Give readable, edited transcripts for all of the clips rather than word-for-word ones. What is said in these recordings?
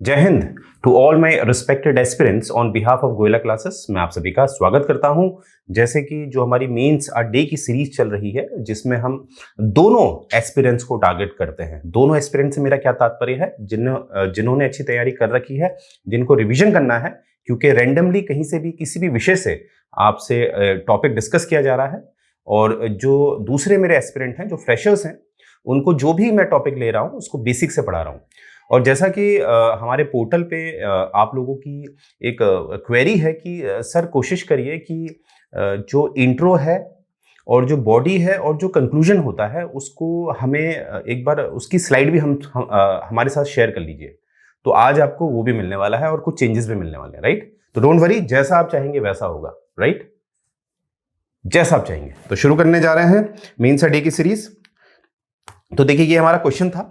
जय हिंद to all my respected aspirants on behalf of Goyla classes. मैं आप सभी का स्वागत करता हूं। जैसे कि जो हमारी मेंस अ डे की सीरीज चल रही है जिसमें हम दोनों एस्पिरेंट्स को टारगेट करते हैं। दोनों एस्पिरेंट्स से मेरा क्या तात्पर्य है? जिन्होंने अच्छी तैयारी कर रखी है, जिनको रिवीजन करना है, क्योंकि रैंडमली कहीं से भी किसी भी विषय से आपसे टॉपिक डिस्कस किया जा रहा है। और जो दूसरे मेरे एस्पिरेंट हैं, जो फ्रेशर्स हैं, उनको जो भी मैं टॉपिक ले रहा हूं उसको बेसिक से पढ़ा रहा हूं। और जैसा कि हमारे पोर्टल पे आप लोगों की एक क्वेरी है कि सर कोशिश करिए कि जो इंट्रो है और जो बॉडी है और जो कंक्लूजन होता है उसको हमें एक बार उसकी स्लाइड भी हमारे साथ शेयर कर लीजिए। तो आज आपको वो भी मिलने वाला है और कुछ चेंजेस भी मिलने वाले हैं, राइट? तो डोंट वरी, जैसा आप चाहेंगे वैसा होगा, राइट? जैसा आप चाहेंगे। तो शुरू करने जा रहे हैं मेंस डे की सीरीज। तो देखिए, ये हमारा क्वेश्चन था।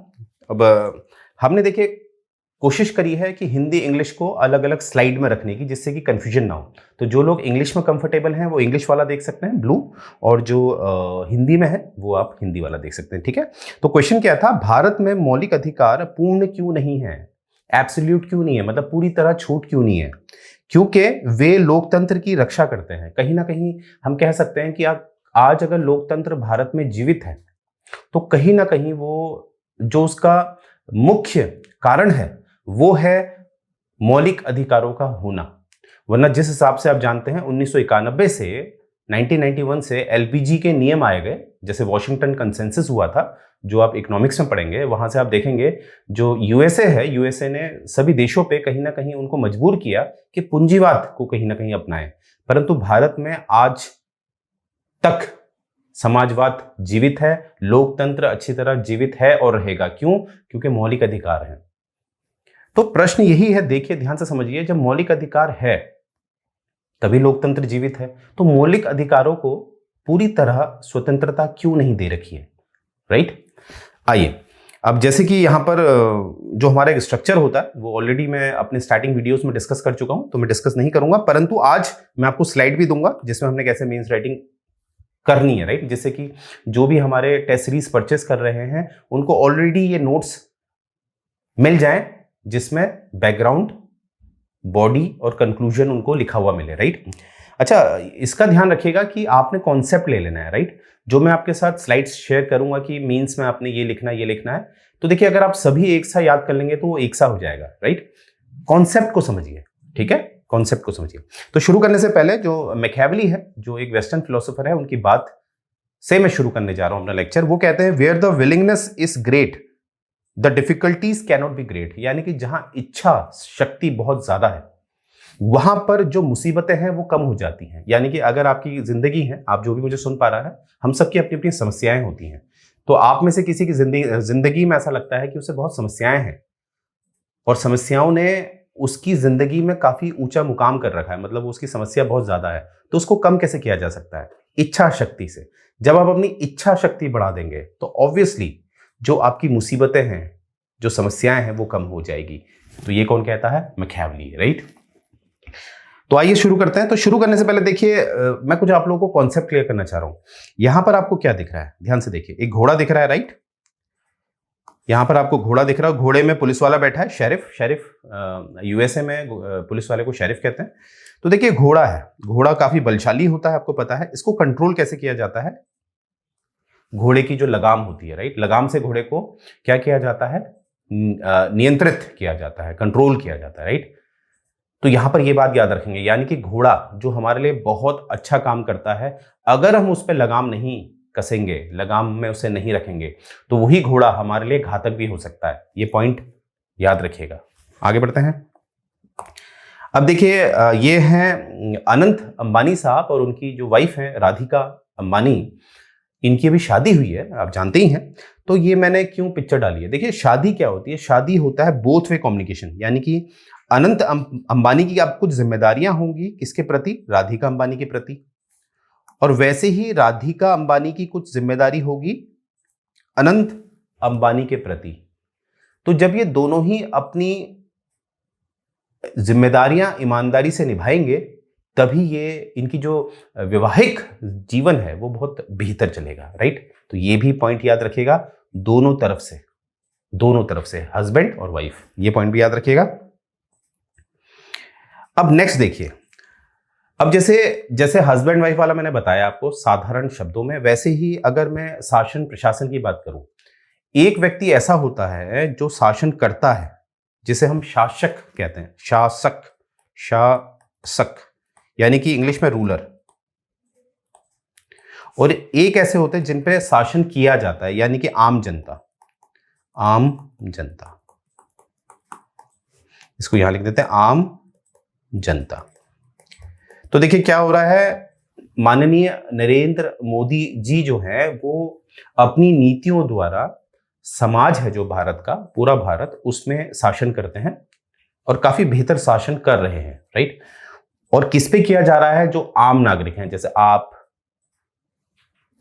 अब हमने देखिए कोशिश करी है कि हिंदी इंग्लिश को अलग अलग स्लाइड में रखने की, जिससे कि कंफ्यूजन ना हो। तो जो लोग इंग्लिश में कंफर्टेबल हैं वो इंग्लिश वाला देख सकते हैं, ब्लू, और जो हिंदी में है वो आप हिंदी वाला देख सकते हैं, ठीक है? तो क्वेश्चन क्या था? भारत में मौलिक अधिकार पूर्ण क्यों नहीं है, एब्सोल्यूट क्यों नहीं है, मतलब पूरी तरह छूट क्यों नहीं है? क्योंकि वे लोकतंत्र की रक्षा करते हैं। कहीं ना कहीं हम कह सकते हैं कि आज अगर लोकतंत्र भारत में जीवित है तो कहीं ना कहीं वो जो उसका मुख्य कारण है वो है मौलिक अधिकारों का होना। वरना जिस हिसाब से आप जानते हैं 1991 से 1991 से एलपीजी के नियम आए गए, जैसे वॉशिंगटन कंसेंसस हुआ था, जो आप इकोनॉमिक्स में पढ़ेंगे, वहां से आप देखेंगे जो यूएसए है, यूएसए ने सभी देशों पे कहीं ना कहीं उनको मजबूर किया कि पूंजीवाद को कहीं ना कहीं अपनाएं। परंतु भारत में आज तक समाजवाद जीवित है, लोकतंत्र अच्छी तरह जीवित है और रहेगा। क्यों? क्योंकि मौलिक अधिकार है। तो प्रश्न यही है, देखिए ध्यान से समझिए, जब मौलिक अधिकार है तभी लोकतंत्र जीवित है। तो मौलिक अधिकारों को पूरी तरह स्वतंत्रता क्यों नहीं दे रखी है, राइट? आइए, अब जैसे कि यहाँ पर जो हमारा एक स्ट्रक्चर होता है वो ऑलरेडी मैं अपने स्टार्टिंग वीडियोस में डिस्कस कर चुका हूं, तो मैं डिस्कस नहीं करूंगा। परंतु आज मैं आपको स्लाइड भी दूंगा जिसमें हमने कैसे मेंस राइटिंग करनी है, राइट? जिससे कि जो भी हमारे टेस्ट सीरीज परचेस कर रहे हैं उनको ऑलरेडी ये नोट्स मिल जाएं, जिसमें बैकग्राउंड, बॉडी और कंक्लूजन उनको लिखा हुआ मिले, राइट? अच्छा, इसका ध्यान रखिएगा कि आपने कॉन्सेप्ट ले लेना है, राइट? जो मैं आपके साथ स्लाइड्स शेयर करूंगा कि मीन्स में आपने ये लिखना है, तो देखिए अगर आप सभी एक साथ याद कर लेंगे तो वो एक सा हो जाएगा, राइट? कॉन्सेप्ट को समझिए, ठीक है? कॉन्सेप्ट को समझिए। तो शुरू करने से पहले जो मैकियावेली है, जो एक वेस्टर्न फिलोसोफर है, उनकी बात से मैं शुरू करने जा रहा हूं अपना लेक्चर। वो कहते हैं, where the willingness is great the difficulties cannot be great. यानी कि जहां इच्छा शक्ति बहुत ज्यादा है वहां पर जो मुसीबतें हैं वो कम हो जाती हैं। यानी कि अगर आपकी जिंदगी है, आप जो भी मुझे सुन पा रहा है, हम सबकी अपनी अपनी समस्याएं होती हैं। तो आप में से किसी की जिंदगी में ऐसा लगता है कि उसे बहुत समस्याएं हैं और समस्याओं ने उसकी जिंदगी में काफी ऊंचा मुकाम कर रखा है, मतलब उसकी समस्या बहुत ज्यादा है। तो उसको कम कैसे किया जा सकता है? इच्छा शक्ति से। जब आप अपनी इच्छा शक्ति बढ़ा देंगे तो ऑब्वियसली जो आपकी मुसीबतें हैं, जो समस्याएं हैं, वो कम हो जाएगी। तो ये कौन कहता है? Machiavelli, right? तो आइए शुरू करते हैं। तो शुरू करने से पहले देखिए, मैं कुछ आप लोगों को कॉन्सेप्ट क्लियर करना चाह रहा हूं। यहां पर आपको क्या दिख रहा है? ध्यान से देखिए, एक घोड़ा दिख रहा है, राइट? यहां पर आपको घोड़ा दिख रहा है, घोड़े में पुलिस वाला बैठा है, शेरिफ। यूएसए में पुलिस वाले को शेरिफ कहते हैं। तो देखिए, घोड़ा है, घोड़ा काफी बलशाली होता है, आपको पता है। इसको कंट्रोल कैसे किया जाता है? घोड़े की जो लगाम होती है, राइट? लगाम से घोड़े को क्या किया जाता है? नियंत्रित किया जाता है, कंट्रोल किया जाता है, राइट? तो यहां पर ये बात याद रखेंगे, यानी कि घोड़ा जो हमारे लिए बहुत अच्छा काम करता है, अगर हम उस पर लगाम नहीं कसेंगे, लगाम में उसे नहीं रखेंगे, तो वही घोड़ा हमारे लिए घातक भी हो सकता है। ये पॉइंट याद रखिएगा। आगे बढ़ते हैं। अब देखिए, ये हैं अनंत अंबानी साहब और उनकी जो वाइफ है राधिका अंबानी। इनकी अभी शादी हुई है, आप जानते ही हैं। तो ये मैंने क्यों पिक्चर डाली है? देखिए, शादी क्या होती है? शादी होता है बोथ वे कम्युनिकेशन। यानी कि अनंत अंबानी की आप कुछ जिम्मेदारियां होंगी, किसके प्रति? राधिका अंबानी के प्रति। और वैसे ही राधिका अंबानी की कुछ जिम्मेदारी होगी अनंत अंबानी के प्रति। तो जब ये दोनों ही अपनी जिम्मेदारियां ईमानदारी से निभाएंगे, तभी ये इनकी जो वैवाहिक जीवन है वो बहुत बेहतर चलेगा, राइट? तो ये भी पॉइंट याद रखिएगा, दोनों तरफ से, दोनों तरफ से, हस्बैंड और वाइफ, ये पॉइंट भी याद रखिएगा। अब नेक्स्ट देखिए, अब जैसे जैसे हस्बैंड वाइफ वाला मैंने बताया आपको साधारण शब्दों में, वैसे ही अगर मैं शासन प्रशासन की बात करूं, एक व्यक्ति ऐसा होता है जो शासन करता है, जिसे हम शासक कहते हैं, शासक, शासक यानी कि इंग्लिश में रूलर। और एक ऐसे होते हैं जिन पे शासन किया जाता है, यानी कि आम जनता, आम जनता, इसको यहां लिख देते हैं आम जनता। तो देखिए क्या हो रहा है, माननीय नरेंद्र मोदी जी जो है वो अपनी नीतियों द्वारा समाज है जो भारत का, पूरा भारत, उसमें शासन करते हैं और काफी बेहतर शासन कर रहे हैं, राइट। और किस पे किया जा रहा है, जो आम नागरिक हैं, जैसे आप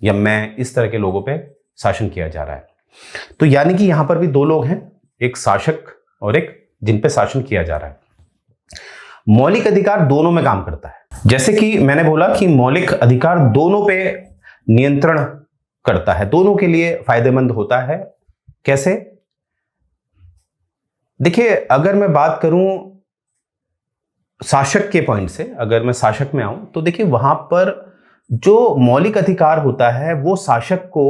या मैं, इस तरह के लोगों पे शासन किया जा रहा है। तो यानी कि यहां पर भी दो लोग हैं, एक शासक और एक जिन पे शासन किया जा रहा है। मौलिक अधिकार दोनों में काम करता है, जैसे कि मैंने बोला कि मौलिक अधिकार दोनों पे नियंत्रण करता है, दोनों के लिए फायदेमंद होता है। कैसे? देखिए अगर मैं बात करूं शासक के पॉइंट से, अगर मैं शासक में आऊं तो देखिए वहां पर जो मौलिक अधिकार होता है वो शासक को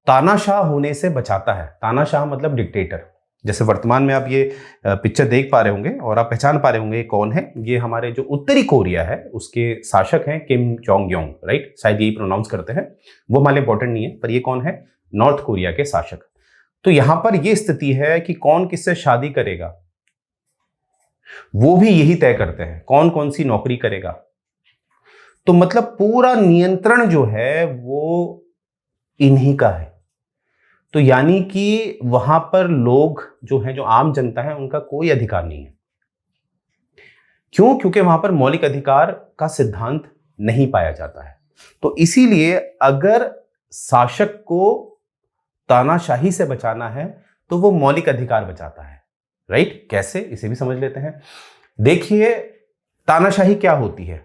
तानाशाह होने से बचाता है। तानाशाह मतलब डिक्टेटर। जैसे वर्तमान में आप ये पिक्चर देख पा रहे होंगे और आप पहचान पा रहे होंगे कौन है। ये हमारे जो उत्तरी कोरिया है उसके शासक हैं किम जोंग योंग, राइट, शायद यही प्रोनाउंस करते हैं, वो हमारे इंपॉर्टेंट नहीं है, पर ये कौन है, नॉर्थ कोरिया के शासक। तो यहां पर यह स्थिति है कि कौन किससे शादी करेगा वो भी यही तय करते हैं, कौन कौन सी नौकरी करेगा। तो मतलब पूरा नियंत्रण जो है वो इन्हीं का है। तो यानी कि वहां पर लोग जो हैं, जो आम जनता है, उनका कोई अधिकार नहीं है। क्यों? क्योंकि वहां पर मौलिक अधिकार का सिद्धांत नहीं पाया जाता है। तो इसीलिए अगर शासक को तानाशाही से बचाना है तो वो मौलिक अधिकार बचाता है, राइट। कैसे, इसे भी समझ लेते हैं। देखिए तानाशाही क्या होती है,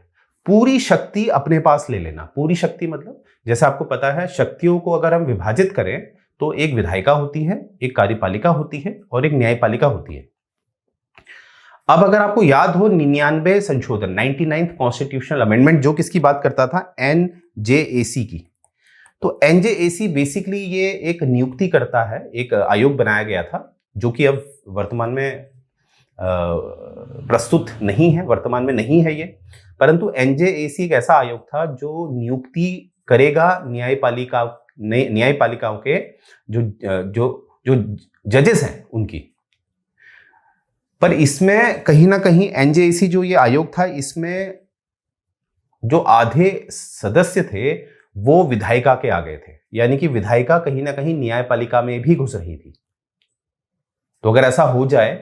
पूरी शक्ति अपने पास ले लेना। पूरी शक्ति मतलब जैसे आपको पता है शक्तियों को अगर हम विभाजित करें तो एक विधायिका होती है, एक कार्यपालिका होती है और एक न्यायपालिका होती है। अब अगर आपको याद हो 99 संशोधन, 99th कॉन्स्टिट्यूशनल अमेंडमेंट, जो किसकी बात करता था, एनजेएसी की। तो एनजेएसी बेसिकली ये एक नियुक्ति करता है, एक आयोग बनाया गया था जो कि अब वर्तमान में प्रस्तुत नहीं है, वर्तमान में नहीं है ये, परंतु एनजेएसी एक ऐसा आयोग था जो नियुक्ति करेगा न्यायपालिकाओं के जो जो जो जजेस हैं उनकी। पर इसमें कहीं ना कहीं एनजेएसी जो ये आयोग था, इसमें जो आधे सदस्य थे वो विधायिका के आ गए थे, यानी कि विधायिका कहीं ना कहीं न्यायपालिका में भी घुस रही थी। तो अगर ऐसा हो जाए,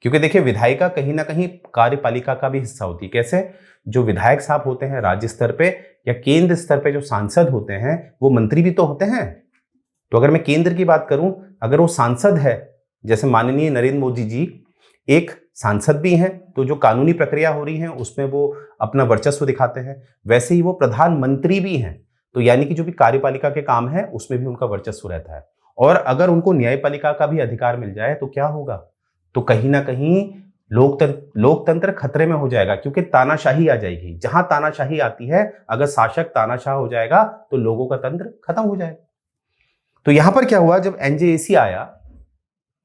क्योंकि देखिए विधायिका कहीं ना कहीं कार्यपालिका का भी हिस्सा होती है। कैसे? जो विधायक साहब होते हैं राज्य स्तर पे या केंद्र स्तर पे, जो सांसद होते हैं वो मंत्री भी तो होते हैं। तो अगर मैं केंद्र की बात करूं, अगर वो सांसद है, जैसे माननीय नरेंद्र मोदी जी एक सांसद भी हैं, तो जो कानूनी प्रक्रिया हो रही है उसमें वो अपना वर्चस्व दिखाते हैं। वैसे ही वो प्रधानमंत्री भी हैं, तो यानी कि जो भी कार्यपालिका के काम है उसमें भी उनका वर्चस्व रहता है। और अगर उनको न्यायपालिका का भी अधिकार मिल जाए तो क्या होगा, तो कहीं ना कहीं लोकतंत्र खतरे में हो जाएगा, क्योंकि तानाशाही आ जाएगी। जहां तानाशाही आती है, अगर शासक तानाशाह हो जाएगा तो लोगों का तंत्र खत्म हो जाएगा। तो यहां पर क्या हुआ, जब एनजेएसी आया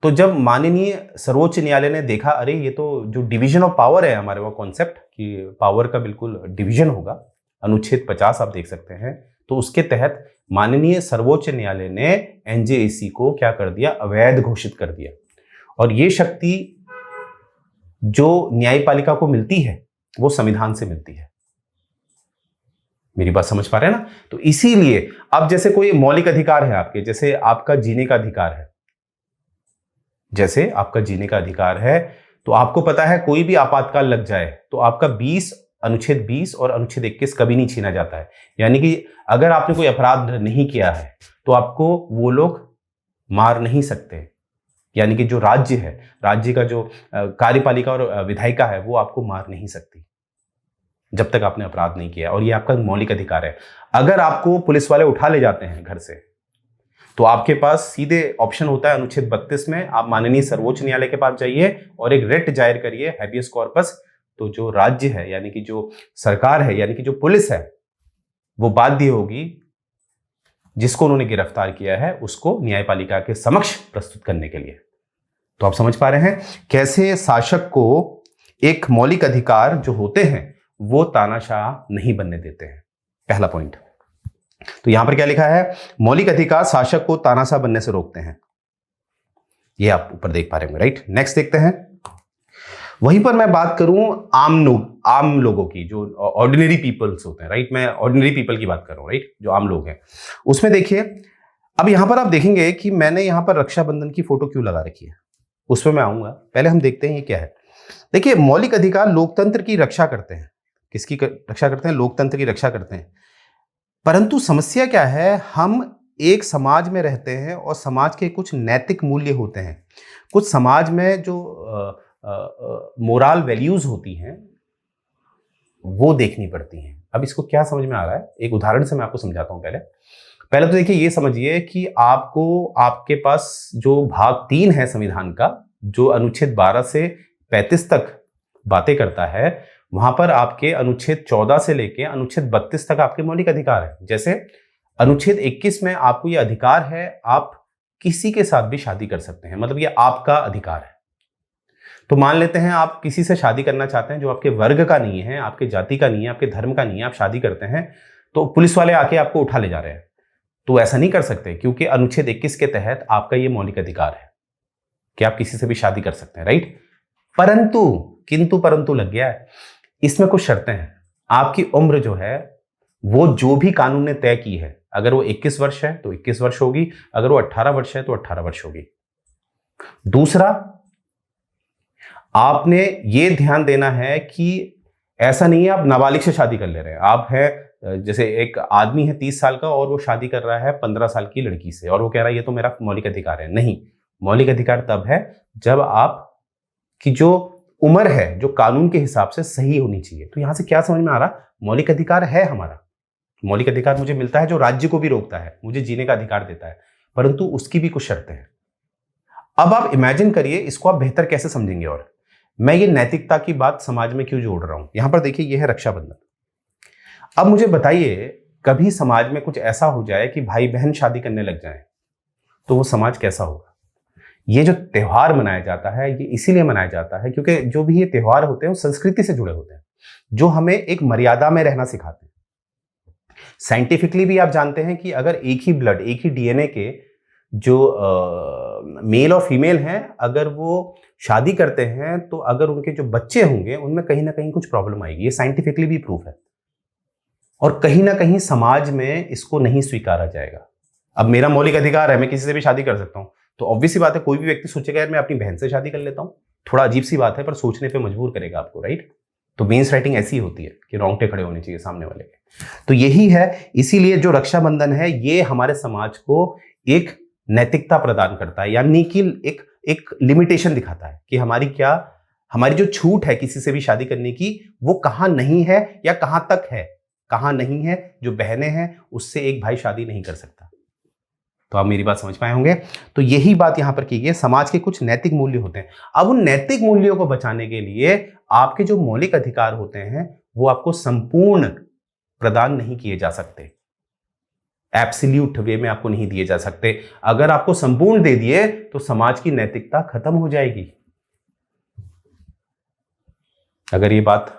तो जब माननीय सर्वोच्च न्यायालय ने देखा, अरे ये तो जो डिवीजन ऑफ पावर है हमारे वहां कॉन्सेप्ट कि पावर का बिल्कुल डिवीजन होगा, अनुच्छेद 50 आप देख सकते हैं, तो उसके तहत माननीय सर्वोच्च न्यायालय ने एनजेएसी को क्या कर दिया, अवैध घोषित कर दिया। और ये शक्ति जो न्यायपालिका को मिलती है वो संविधान से मिलती है। मेरी बात समझ पा रहे हैं ना? तो इसीलिए अब जैसे कोई मौलिक अधिकार है आपके, जैसे आपका जीने का अधिकार है, जैसे आपका जीने का अधिकार है, तो आपको पता है कोई भी आपातकाल लग जाए तो आपका अनुच्छेद 20 और अनुच्छेद 21 कभी नहीं छीना जाता है। यानी कि अगर आपने कोई अपराध नहीं किया है तो आपको वो लोग मार नहीं सकते। यानी कि जो राज्य है, राज्य का जो कार्यपालिका और विधायिका है, वो आपको मार नहीं सकती जब तक आपने अपराध नहीं किया। और ये आपका मौलिक अधिकार है। अगर आपको पुलिस वाले उठा ले जाते हैं घर से, तो आपके पास सीधे ऑप्शन होता है अनुच्छेद 32 में, आप माननीय सर्वोच्च न्यायालय के पास जाइए और एक रिट जाहिर करिए, हैबियस कॉर्पस। तो जो राज्य है यानी कि जो सरकार है यानी कि जो पुलिस है वो बाध्य होगी जिसको उन्होंने गिरफ्तार किया है उसको न्यायपालिका के समक्ष प्रस्तुत करने के लिए। तो आप समझ पा रहे हैं कैसे शासक को एक मौलिक अधिकार जो होते हैं वो तानाशाह नहीं बनने देते हैं। पहला पॉइंट। तो यहां पर क्या लिखा है, मौलिक अधिकार शासक को तानाशाह बनने से रोकते हैं, ये आप ऊपर देख पा रहे होंगे, राइट। नेक्स्ट देखते हैं। वहीं पर मैं बात करूं आम लोगों की, जो ऑर्डिनरी पीपल्स होते हैं, राइट। मैं ऑर्डिनरी पीपल की बात कर रहा हूं, राइट, जो आम लोग हैं। उसमें देखिए, अब यहां पर आप देखेंगे कि मैंने यहां पर रक्षाबंधन की फोटो क्यों लगा रखी है, उस पर मैं आऊंगा। पहले हम देखते हैं ये क्या है। देखिए, मौलिक अधिकार लोकतंत्र की रक्षा करते हैं। किसकी रक्षा करते हैं? लोकतंत्र की रक्षा करते हैं। परंतु समस्या क्या है, हम एक समाज में रहते हैं और समाज के कुछ नैतिक मूल्य होते हैं, कुछ समाज में जो मोरल वैल्यूज होती हैं वो देखनी पड़ती हैं। अब इसको क्या समझ में आ रहा है, एक उदाहरण से मैं आपको समझाता हूं। पहले तो देखिए, ये समझिए कि आपको, आपके पास जो भाग 3 है संविधान का, जो अनुच्छेद 12 से 35 तक बातें करता है, वहां पर आपके अनुच्छेद 14 से लेके अनुच्छेद 32 तक आपके मौलिक अधिकार है। जैसे अनुच्छेद 21 में आपको यह अधिकार है, आप किसी के साथ भी शादी कर सकते हैं, मतलब ये आपका अधिकार है। तो मान लेते हैं आप किसी से शादी करना चाहते हैं जो आपके वर्ग का नहीं है, आपके जाति का नहीं है, आपके धर्म का नहीं है, आप शादी करते हैं, तो पुलिस वाले आके आपको उठा ले जा रहे हैं। तो ऐसा नहीं कर सकते, क्योंकि अनुच्छेद 21 के तहत आपका ये मौलिक अधिकार है कि आप किसी से भी शादी कर सकते हैं, राइट। परंतु लग गया है, इसमें कुछ शर्तें हैं। आपकी उम्र जो है वो जो भी कानून ने तय की है, अगर वो 21 वर्ष है तो 21 वर्ष होगी, अगर वो 18 वर्ष है तो 18 वर्ष होगी। दूसरा, आपने ये ध्यान देना है कि ऐसा नहीं है आप नाबालिग से शादी कर ले रहे हैं। आप है, जैसे एक आदमी है 30 साल का और वो शादी कर रहा है 15 साल की लड़की से, और वो कह रहा है ये तो मेरा मौलिक अधिकार है। नहीं, मौलिक अधिकार तब है जब आप की जो उम्र है, जो कानून के हिसाब से सही होनी चाहिए। तो यहां से क्या समझ में आ रहा, मौलिक अधिकार है हमारा। मौलिक अधिकार मुझे मिलता है जो राज्य को भी रोकता है, मुझे जीने का अधिकार देता है, परंतु उसकी भी कुछ शर्तें हैं। अब आप इमेजिन करिए, इसको आप बेहतर कैसे समझेंगे। और मैं ये नैतिकता की बात समाज में क्यों जोड़ रहा हूं। यहां पर देखिए, यह है रक्षाबंधन। अब मुझे बताइए, कभी समाज में कुछ ऐसा हो जाए कि भाई बहन शादी करने लग जाएं, तो वो समाज कैसा होगा। ये जो त्योहार मनाया जाता है, ये इसीलिए मनाया जाता है क्योंकि जो भी ये त्योहार होते हैं वो संस्कृति से जुड़े होते हैं, जो हमें एक मर्यादा में रहना सिखाते हैं। साइंटिफिकली भी आप जानते हैं कि अगर एक ही ब्लड, एक ही डीएनए के जो मेल और फीमेल हैं, अगर वो शादी करते हैं तो अगर उनके जो बच्चे होंगे उनमें कहीं ना कहीं कुछ प्रॉब्लम आएगी। ये साइंटिफिकली भी प्रूफ है, और कहीं ना कहीं समाज में इसको नहीं स्वीकारा जाएगा। अब मेरा मौलिक अधिकार है, मैं किसी से भी शादी कर सकता हूं, तो ऑब्वियस सी बात है कोई भी व्यक्ति सोचेगा यार मैं अपनी बहन से शादी कर लेता हूं। थोड़ा अजीब सी बात है, पर सोचने पे मजबूर करेगा आपको, राइट। तो मेंस राइटिंग ऐसी होती है कि रोंगटे खड़े होने चाहिए सामने वाले के। तो यही है, इसीलिए जो रक्षाबंधन है ये हमारे समाज को एक नैतिकता प्रदान करता है, यानी कि एक लिमिटेशन दिखाता है कि हमारी जो छूट है किसी से भी शादी करने की, वो कहां नहीं है या कहां तक है, कहां नहीं है। जो बहनें हैं उससे एक भाई शादी नहीं कर सकता। तो आप मेरी बात समझ पाए होंगे। तो यही बात यहां पर की गई, समाज के कुछ नैतिक मूल्य होते हैं। अब उन नैतिक मूल्यों को बचाने के लिए आपके जो मौलिक अधिकार होते हैं वो आपको संपूर्ण प्रदान नहीं किए जा सकते, एब्सोल्यूट वे में आपको नहीं दिए जा सकते। अगर आपको संपूर्ण दे दिए तो समाज की नैतिकता खत्म हो जाएगी। अगर ये बात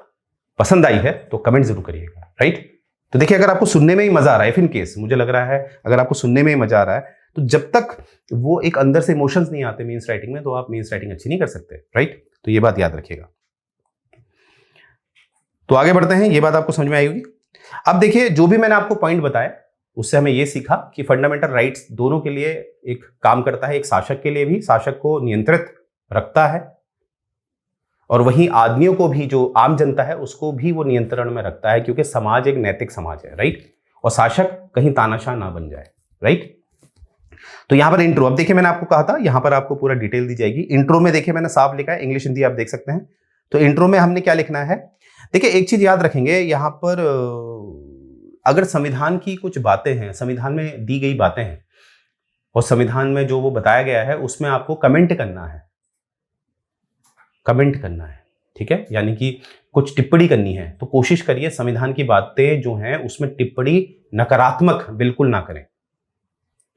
पसंद आई है तो कमेंट जरूर करिएगा, राइट। तो देखिए, अगर आपको सुनने में ही मजा आ रहा है, इन केस मुझे लग रहा है अगर आपको सुनने में ही मजा आ रहा है, तो जब तक वो एक अंदर से इमोशंस नहीं आते मीन्स राइटिंग में, तो आप मीन्स राइटिंग अच्छी नहीं कर सकते, राइट। तो ये बात याद रखिएगा। तो आगे बढ़ते हैं, ये बात आपको समझ में आई होगी। अब देखिए, जो भी मैंने आपको पॉइंट बताया उससे हमें यह सीखा कि फंडामेंटल राइट्स दोनों के लिए एक काम करता है। एक शासक के लिए भी, शासक को नियंत्रित रखता है, और वहीं आदमियों को भी, जो आम जनता है उसको भी वो नियंत्रण में रखता है, क्योंकि समाज एक नैतिक समाज है, राइट। और शासक कहीं तानाशाह ना बन जाए, राइट। तो यहां पर इंट्रो, अब देखिए मैंने आपको कहा था यहां पर आपको पूरा डिटेल दी जाएगी। इंट्रो में देखिए मैंने साफ लिखा है, इंग्लिश हिंदी आप देख सकते हैं। तो इंट्रो में हमने क्या लिखना है, देखिए एक चीज याद रखेंगे यहां पर, अगर संविधान की कुछ बातें हैं, संविधान में दी गई बातें हैं और संविधान में जो वो बताया गया है उसमें आपको कमेंट करना है, कमेंट करना है, ठीक है, यानी कि कुछ टिप्पणी करनी है। तो कोशिश करिए संविधान की बातें जो हैं उसमें टिप्पणी नकारात्मक बिल्कुल ना करें,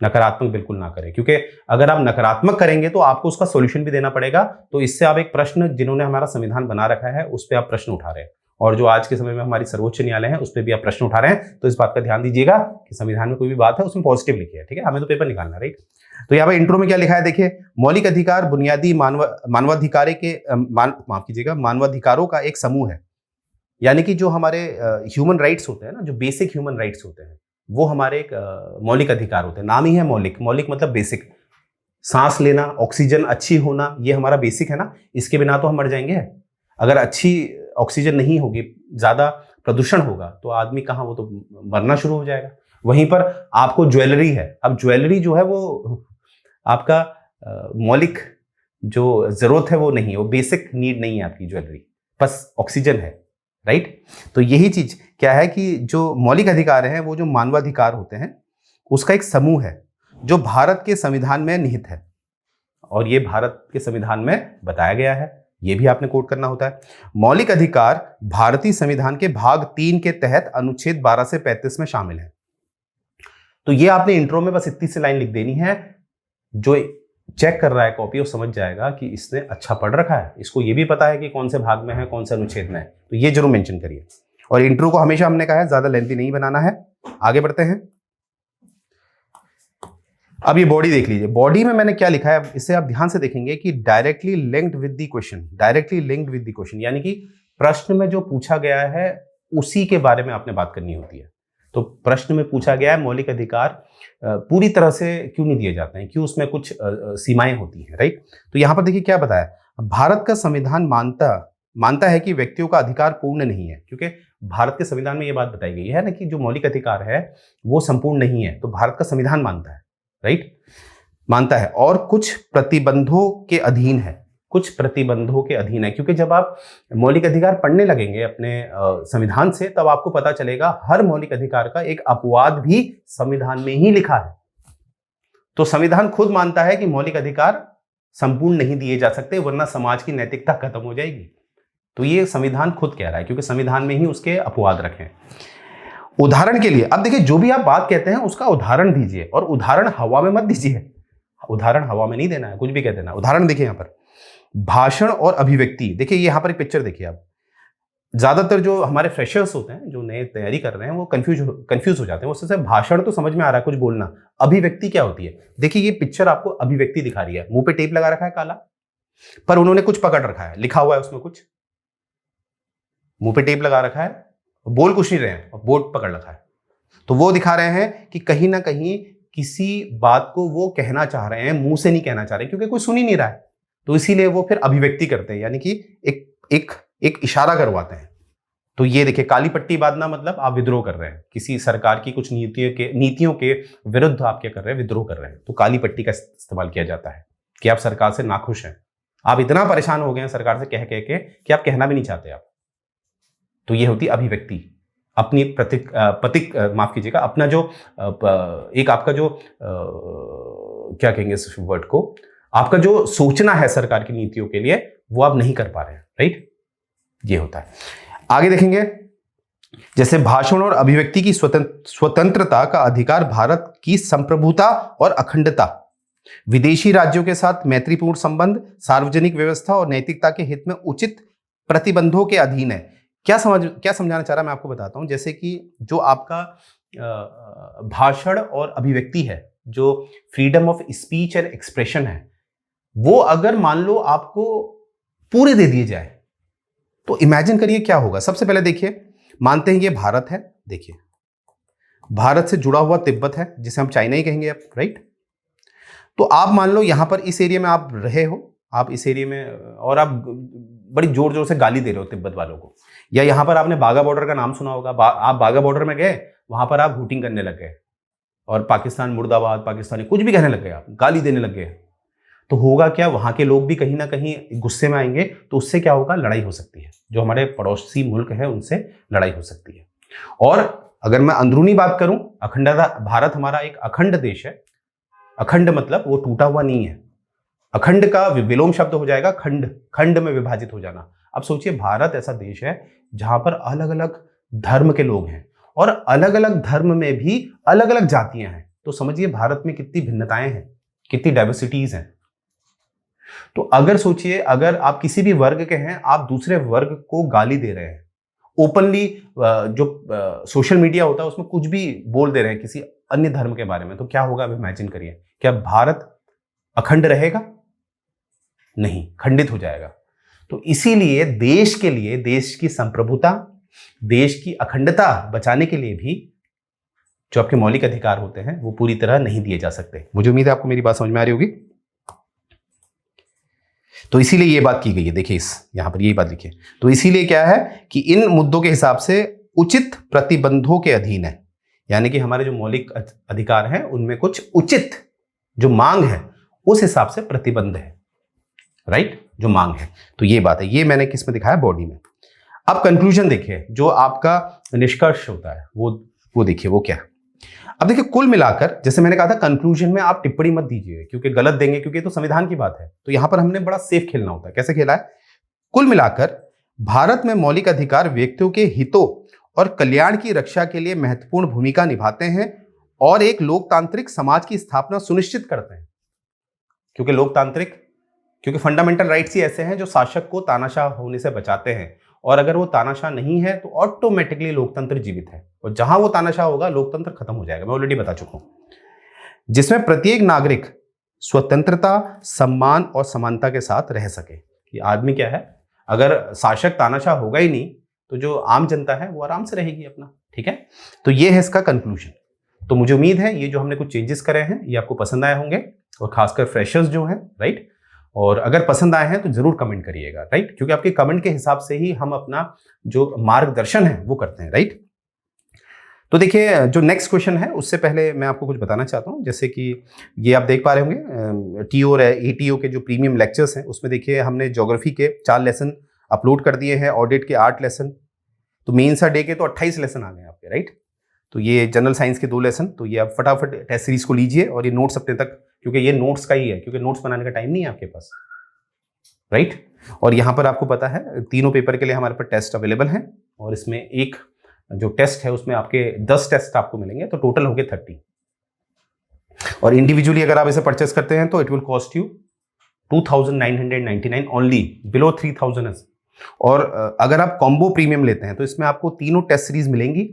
नकारात्मक बिल्कुल ना करें, क्योंकि अगर आप नकारात्मक करेंगे तो आपको उसका सॉल्यूशन भी देना पड़ेगा। तो इससे आप एक प्रश्न, जिन्होंने हमारा संविधान बना रखा है उस पर आप प्रश्न उठा रहे हैं, और जो आज के समय में हमारी सर्वोच्च न्यायालय है उस पर भी आप प्रश्न उठा रहे हैं। तो इस बात का ध्यान दीजिएगा कि संविधान में कोई भी बात है उसमें पॉजिटिव लिखिए, ठीक है, हमें तो पेपर निकालना, राइट। तो यहाँ पर इंट्रो में क्या लिखा है देखिए, मौलिक अधिकार बुनियादी मानवाधिकारों के माफ कीजिएगा मानवाधिकारों का एक समूह है। यानी कि जो हमारे ह्यूमन राइट्स होते हैं ना, जो बेसिक ह्यूमन राइट्स होते हैं, वो हमारे एक मौलिक अधिकार होते हैं। नाम ही है मौलिक, मौलिक मतलब बेसिक। सांस लेना, ऑक्सीजन अच्छी होना, ये हमारा बेसिक है ना, इसके बिना तो हम मर जाएंगे। अगर अच्छी ऑक्सीजन नहीं होगी, ज्यादा प्रदूषण होगा, तो आदमी कहाँ, वो तो मरना शुरू हो जाएगा। वहीं पर आपको ज्वेलरी है, अब ज्वेलरी जो है वो आपका मौलिक जो जरूरत है वो नहीं है, वो बेसिक नीड नहीं है आपकी ज्वेलरी, बस ऑक्सीजन है, राइट। तो यही चीज क्या है कि जो मौलिक अधिकार हैं वो जो मानवाधिकार होते हैं उसका एक समूह है जो भारत के संविधान में निहित है, और ये भारत के संविधान में बताया गया है, ये भी आपने कोट करना होता है। मौलिक अधिकार भारतीय संविधान के भाग 3 के तहत अनुच्छेद 12 से 35 में शामिल है। तो ये आपने इंट्रो में बस इतनी सी लाइन लिख देनी है, जो चेक कर रहा है कॉपी वो समझ जाएगा कि इसने अच्छा पढ़ रखा है, इसको ये भी पता है कि कौन से भाग में है, कौन से अनुच्छेद में है। तो ये जरूर मेंशन करिए। और इंट्रो को हमेशा हमने कहा है ज्यादा लेंथी नहीं बनाना है। आगे बढ़ते हैं। अब ये बॉडी देख लीजिए, बॉडी में मैंने क्या लिखा है इसे आप ध्यान से देखेंगे कि directly linked with the question, directly linked with the question, यानी कि प्रश्न में जो पूछा गया है उसी के बारे में आपने बात करनी होती है। तो प्रश्न में पूछा गया है मौलिक अधिकार पूरी तरह से क्यों नहीं दिए जाते हैं, क्यों उसमें कुछ सीमाएं होती हैं, राइट। तो यहां पर देखिए क्या बताया, भारत का संविधान मानता है कि व्यक्तियों का अधिकार पूर्ण नहीं है, क्योंकि भारत के संविधान में यह बात बताई गई है ना कि जो मौलिक अधिकार है वो संपूर्ण नहीं है, तो भारत का संविधान मानता है, राइट, मानता है, और कुछ प्रतिबंधों के अधीन है, कुछ प्रतिबंधों के अधीन है। क्योंकि जब आप मौलिक अधिकार पढ़ने लगेंगे अपने संविधान से, तब आपको पता चलेगा हर मौलिक अधिकार का एक अपवाद भी संविधान में ही लिखा है। तो संविधान खुद मानता है कि मौलिक अधिकार संपूर्ण नहीं दिए जा सकते, वरना समाज की नैतिकता खत्म हो जाएगी। तो ये संविधान खुद कह रहा है, क्योंकि संविधान में ही उसके अपवाद रखे हैं। उदाहरण के लिए अब देखिए, जो भी आप बात कहते हैं उसका उदाहरण दीजिए, और उदाहरण हवा में मत दीजिए, उदाहरण हवा में नहीं देना है, कुछ भी कह देना। उदाहरण देखिए यहाँ पर भाषण और अभिव्यक्ति, देखिए यहाँ पर एक पिक्चर देखिए आप। ज्यादातर जो हमारे फ्रेशर्स होते हैं, जो नए तैयारी कर रहे हैं, वो कंफ्यूज हो जाते हैं। उससे भाषण तो समझ में आ रहा है, कुछ बोलना, अभिव्यक्ति क्या होती है। देखिए ये पिक्चर आपको अभिव्यक्ति दिखा रही है, मुंह पे टेप लगा रखा है काला, पर उन्होंने कुछ पकड़ रखा है, लिखा हुआ है उसमें कुछ, मुंह पे टेप लगा रखा है, बोल कुछ नहीं रहे हैं और बोर्ड पकड़ रखा है। तो वो दिखा रहे हैं कि कहीं ना कहीं किसी बात को वो कहना चाह रहे हैं, मुंह से नहीं कहना चाह रहे, क्योंकि कोई सुन ही नहीं रहा है, तो इसीलिए वो फिर अभिव्यक्ति करते हैं, यानी कि एक इशारा करवाते हैं। तो ये देखिए, काली पट्टी बांधना मतलब आप विद्रोह कर रहे हैं, किसी सरकार की कुछ नीतियों के विरुद्ध आप क्या कर रहे हैं, विद्रोह कर रहे हैं। तो काली पट्टी का इस्तेमाल किया जाता है कि आप सरकार से नाखुश हैं, आप इतना परेशान हो गए हैं सरकार से कह के कि आप कहना भी नहीं चाहते आप। तो ये होती अभिव्यक्ति, अपनी माफ कीजिएगा, अपना जो एक आपका जो क्या कहेंगे इस वर्ड को, आपका जो सोचना है सरकार की नीतियों के लिए, वो आप नहीं कर पा रहे हैं, राइट। ये होता है। आगे देखेंगे, जैसे भाषण और अभिव्यक्ति की स्वतंत्रता का अधिकार भारत की संप्रभुता और अखंडता, विदेशी राज्यों के साथ मैत्रीपूर्ण संबंध, सार्वजनिक व्यवस्था और नैतिकता के हित में उचित प्रतिबंधों के अधीन है। क्या समझाना चाह रहा मैं आपको बताता हूं। जैसे कि जो आपका भाषण और अभिव्यक्ति है, जो freedom of speech and expression है, वो अगर मान लो आपको पूरे दे दिए जाए तो इमेजिन करिए क्या होगा। सबसे पहले देखिए, मानते हैं ये भारत है, देखिए भारत से जुड़ा हुआ तिब्बत है, जिसे हम चाइना ही कहेंगे अब, राइट। तो आप मान लो यहां पर इस एरिया में आप रहे हो, आप इस एरिया में, और आप बड़ी जोर जोर से गाली दे रहे हो तिब्बत वालों को, या यहां पर आपने बाघा बॉर्डर का नाम सुना होगा, आप बाघा बॉर्डर में गए, वहां पर आप हूटिंग करने लग गए और पाकिस्तान मुर्दाबाद, पाकिस्तानी कुछ भी कहने लग गए, आप गाली देने लग गए। तो होगा क्या, वहां के लोग भी कहीं ना कहीं गुस्से में आएंगे, तो उससे क्या होगा, लड़ाई हो सकती है। जो हमारे पड़ोसी मुल्क है उनसे लड़ाई हो सकती है। और अगर मैं अंदरूनी बात करूं, अखंडता, भारत हमारा एक अखंड देश है, अखंड मतलब वो टूटा हुआ नहीं है। अखंड का विलोम शब्द हो जाएगा खंड, खंड में विभाजित हो जाना। अब सोचिए भारत ऐसा देश है जहां पर अलग अलग धर्म के लोग हैं और अलग अलग धर्म में भी अलग अलग जातियां हैं। तो समझिए भारत में कितनी भिन्नताएं हैं, कितनी डाइवर्सिटीज हैं। तो अगर सोचिए, अगर आप किसी भी वर्ग के हैं, आप दूसरे वर्ग को गाली दे रहे हैं ओपनली, जो सोशल मीडिया होता है उसमें कुछ भी बोल दे रहे हैं किसी अन्य धर्म के बारे में, तो क्या होगा? अब इमेजिन करिए, क्या भारत अखंड रहेगा? नहीं, खंडित हो जाएगा। तो इसीलिए देश के लिए, देश की संप्रभुता, देश की अखंडता बचाने के लिए भी जो आपके मौलिक अधिकार होते हैं वो पूरी तरह नहीं दिए जा सकते। मुझे उम्मीद है आपको मेरी बात समझ में आ रही होगी। तो इसीलिए ये बात की गई है, देखिए इस यहां पर यही बात लिखी है। तो इसीलिए क्या है कि इन मुद्दों के हिसाब से उचित प्रतिबंधों के अधीन है, यानी कि हमारे जो मौलिक अधिकार हैं उनमें कुछ उचित जो मांग है उस हिसाब से प्रतिबंध है, राइट, जो मांग है। तो ये बात है, ये मैंने किस में दिखाया? बॉडी में। अब कंक्लूजन देखिए, जो आपका निष्कर्ष होता है वो देखिए वो क्या है। अब देखिए कुल मिलाकर, जैसे मैंने कहा था कंक्लूजन में आप टिप्पणी मत दीजिए क्योंकि गलत देंगे, क्योंकि तो संविधान की बात है। तो यहां पर हमने बड़ा सेफ खेलना होता है। कैसे खेला है? कुल मिलाकर भारत में मौलिक अधिकार व्यक्तियों के हितों और कल्याण की रक्षा के लिए महत्वपूर्ण भूमिका निभाते हैं और एक लोकतांत्रिक समाज की स्थापना सुनिश्चित करते हैं। क्योंकि फंडामेंटल राइट्स ही ऐसे हैं जो शासक को तानाशाह होने से बचाते हैं, और अगर वो तानाशाह नहीं है तो ऑटोमेटिकली लोकतंत्र जीवित है, और जहां वो तानाशाह होगा लोकतंत्र खत्म हो जाएगा। मैं ऑलरेडी बता चुका हूं, जिसमें प्रत्येक नागरिक स्वतंत्रता, सम्मान और समानता के साथ रह सके। कि आदमी क्या है, अगर शासक तानाशाह होगा ही नहीं तो जो आम जनता है वो आराम से रहेगी अपना, ठीक है। तो ये है इसका कंक्लूजन। तो मुझे उम्मीद है ये जो हमने कुछ चेंजेस करे हैं ये आपको पसंद आए होंगे, और खासकर फ्रेशर्स जो हैं, राइट। और अगर पसंद आए हैं तो जरूर कमेंट करिएगा, राइट, क्योंकि आपके कमेंट के हिसाब से ही हम अपना जो मार्गदर्शन है वो करते हैं, राइट। तो देखिए जो नेक्स्ट क्वेश्चन है उससे पहले मैं आपको कुछ बताना चाहता हूं। जैसे कि ये आप देख पा रहे होंगे टीओ और एटीओ के जो प्रीमियम लेक्चर्स हैं उसमें देखिए हमने ज्योग्राफी के 4 लेसन अपलोड कर दिए हैं, ऑडिट के 8 लेसन, तो मेंस डे के तो 28 लेसन आ गए आपके, राइट। तो ये जनरल साइंस के 2 लेसन, तो ये आप फटाफट टेस्ट सीरीज को लीजिए और ये नोट्स अपने तक, क्योंकि ये नोट्स का ही है, क्योंकि नोट्स बनाने का टाइम नहीं है आपके पास, राइट। और यहाँ पर आपको पता है तीनों पेपर के लिए हमारे पास टेस्ट अवेलेबल हैं, और इसमें एक जो टेस्ट है उसमें आपके 10 टेस्ट आपको मिलेंगे, तो टोटल हो गए 30। और इंडिविजुअली अगर आप इसे परचेस करते हैं तो it will cost you 2999 only, below 3000 है। और अगर आप कॉम्बो प्रीमियम लेते हैं तो इसमें आपको तीनों टेस्ट सीरीज मिलेंगी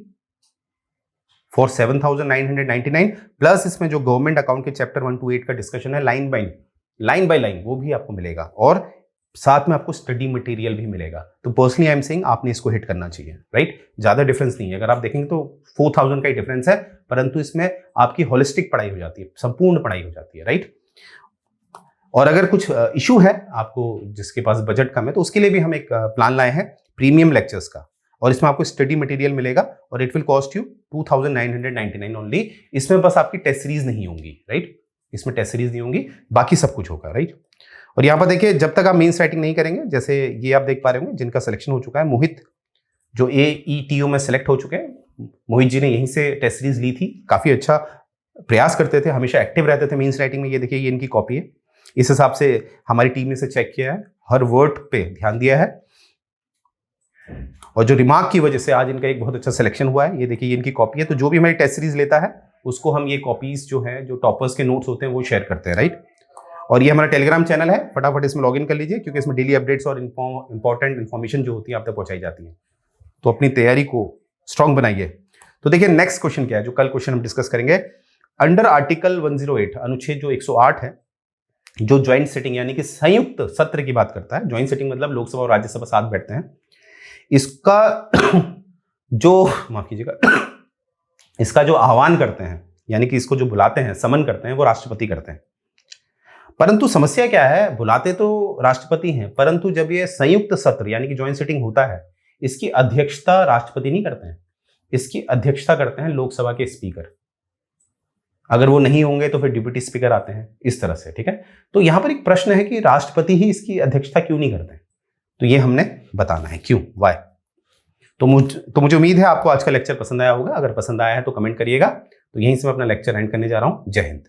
फॉर 7999, प्लस इसमें जो गवर्नमेंट अकाउंट के चैप्टर 1 to 8 का डिस्कशन है लाइन बाय लाइन वो भी आपको मिलेगा, और साथ में आपको स्टडी मटेरियल भी मिलेगा। तो पर्सनली आई एम सेइंग आपने इसको हिट करना चाहिए, राइट। ज्यादा डिफरेंस नहीं है, अगर आप देखेंगे तो 4000 का ही डिफरेंस है, परंतु इसमें आपकी होलिस्टिक पढ़ाई हो जाती है, संपूर्ण पढ़ाई हो जाती है, राइट। और अगर कुछ इशू है आपको, जिसके पास बजट कम है, तो उसके लिए भी हम एक प्लान लाए हैं प्रीमियम लेक्चर्स का, और इसमें आपको स्टडी मटेरियल मिलेगा, और it will cost you 2999 only. इसमें बस आपकी टेस्ट सीरीज नहीं होंगी, राइट, इसमें टेस्ट सीरीज नहीं होंगी, बाकी सब कुछ होगा, राइट। और यहाँ पर देखिए जब तक आप मेंस राइटिंग नहीं करेंगे, जैसे ये आप देख पा रहे होंगे जिनका सिलेक्शन हो चुका है, मोहित जो AETO में सेलेक्ट हो चुके हैं, मोहित जी ने यहीं से टेस्ट सीरीज ली थी, काफी अच्छा प्रयास करते थे, हमेशा एक्टिव रहते थे मेंस राइटिंग में। ये देखिए ये इनकी कॉपी है, इस हिसाब से हमारी टीम ने इसे चेक किया है, हर वर्ड पे ध्यान दिया है, और जो रिमार्क की वजह से आज इनका एक बहुत अच्छा सिलेक्शन हुआ है। ये देखिए ये इनकी कॉपी है। तो जो भी हमारी टेस्ट सीरीज लेता है उसको हम ये कॉपीज जो है, जो टॉपर्स के नोट्स होते हैं वो शेयर करते हैं, राइट। और ये हमारा टेलीग्राम चैनल है, फटाफट इसमें लॉगिन कर लीजिए, क्योंकि इसमें डेली अपडेट्स और इंपॉर्टेंट इन्फॉर्मेशन जो होती है आप तक पहुंचाई जाती है। तो अपनी तैयारी को स्ट्रांग बनाइए। तो देखिए नेक्स्ट क्वेश्चन क्या है, जो कल क्वेश्चन हम डिस्कस करेंगे, अंडर आर्टिकल 108, अनुच्छेद जो 108 है, जो ज्वाइंट सिटिंग यानी कि संयुक्त सत्र की बात करता है। ज्वाइंट सिटिंग मतलब लोकसभा और राज्यसभा साथ बैठते हैं। इसका जो माफ कीजिएगा इसका जो आह्वान करते हैं, यानी कि इसको जो बुलाते हैं, समन करते हैं, वो राष्ट्रपति करते हैं। परंतु समस्या क्या है, बुलाते तो राष्ट्रपति हैं, परंतु जब ये संयुक्त सत्र यानी कि ज्वाइंट सिटिंग होता है, इसकी अध्यक्षता राष्ट्रपति नहीं करते हैं, इसकी अध्यक्षता करते हैं लोकसभा के स्पीकर। अगर वो नहीं होंगे तो फिर डिप्टी स्पीकर आते हैं, इस तरह से, ठीक है। तो यहां पर एक प्रश्न है कि राष्ट्रपति ही इसकी अध्यक्षता क्यों नहीं करते हैं, तो ये हमने बताना है क्यों, वाई। तो मुझे उम्मीद है आपको आज का लेक्चर पसंद आया होगा। अगर पसंद आया है तो कमेंट करिएगा। तो यहीं से मैं अपना लेक्चर एंड करने जा रहा हूं। जय हिंद।